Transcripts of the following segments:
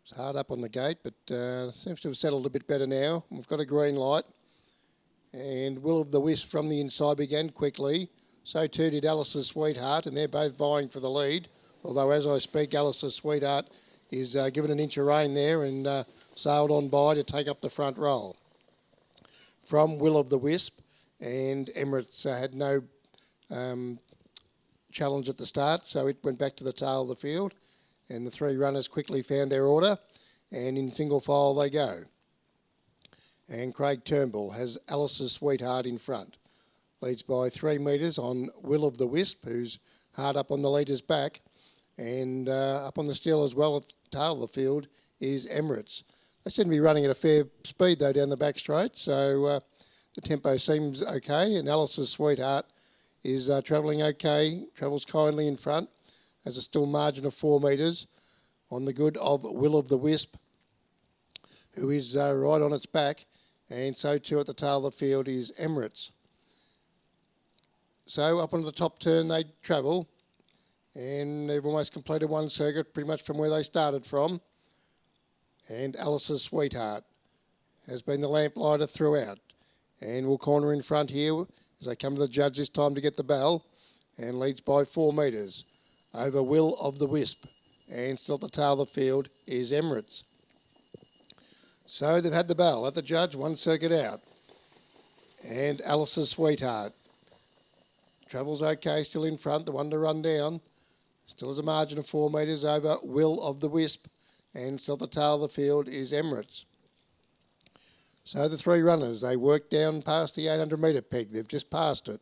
It's hard up on the gate, but seems to have settled a bit better now. We've got a green light. And Will of the Wisp from the inside began quickly. So too did Alice's Sweetheart, and they're both vying for the lead. Although as I speak, Alice's Sweetheart is given an inch of rain there and sailed on by to take up the front roll. From Will of the Wisp, and Emirates had no challenge at the start, so it went back to the tail of the field, and the three runners quickly found their order, and in single file they go. And Craig Turnbull has Alice's Sweetheart in front. Leads by 3 metres on Will of the Wisp, who's hard up on the leader's back, and up on the steel as well at the tail of the field is Emirates. They seem to be running at a fair speed though down the back straight, so the tempo seems okay, and Alice's Sweetheart is travelling okay, travels kindly in front, has a still margin of 4 metres on the good of Will of the Wisp, who is right on its back, and so too at the tail of the field is Emirates. So up onto the top turn they travel, and they've almost completed one circuit pretty much from where they started from, and Alice's Sweetheart has been the lamplighter throughout, and will corner in front here as they come to the judge this time to get the bell, and leads by 4 metres over Will of the Wisp, and still at the tail of the field is Emirates. So they've had the bell at the judge, one circuit out, and Alice's Sweetheart travels okay, still in front, the one to run down, still has a margin of 4 metres over Will of the Wisp, and still at the tail of the field is Emirates. So the three runners, they work down past the 800 metre peg. They've just passed it,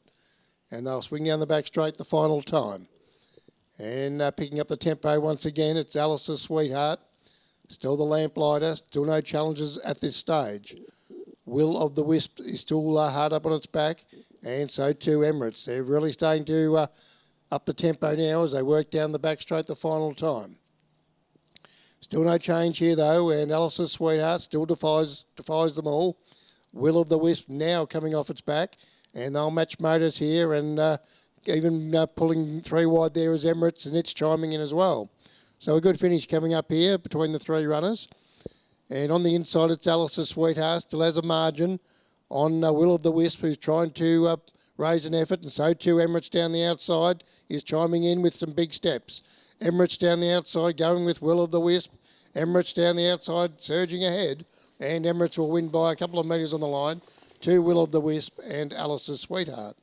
and they'll swing down the back straight the final time. And picking up the tempo once again, it's Alice's Sweetheart. Still the lamplighter, still no challenges at this stage. Will of the Wisp is still hard up on its back, and so too Emirates. They're really starting to up the tempo now as they work down the back straight the final time. Still no change here though, and Alice's Sweetheart still defies them all. Will of the Wisp now coming off its back, and they'll match motors here, and even pulling 3 wide there is Emirates, and it's chiming in as well. So a good finish coming up here between the 3 runners. And on the inside, it's Alice's Sweetheart, still has a margin on Will of the Wisp, who's trying to raise an effort, and so too Emirates down the outside is chiming in with some big steps. Emirates down the outside going with Will of the Wisp. Emirates down the outside surging ahead, and Emirates will win by a couple of metres on the line to Will of the Wisp and Alice's Sweetheart.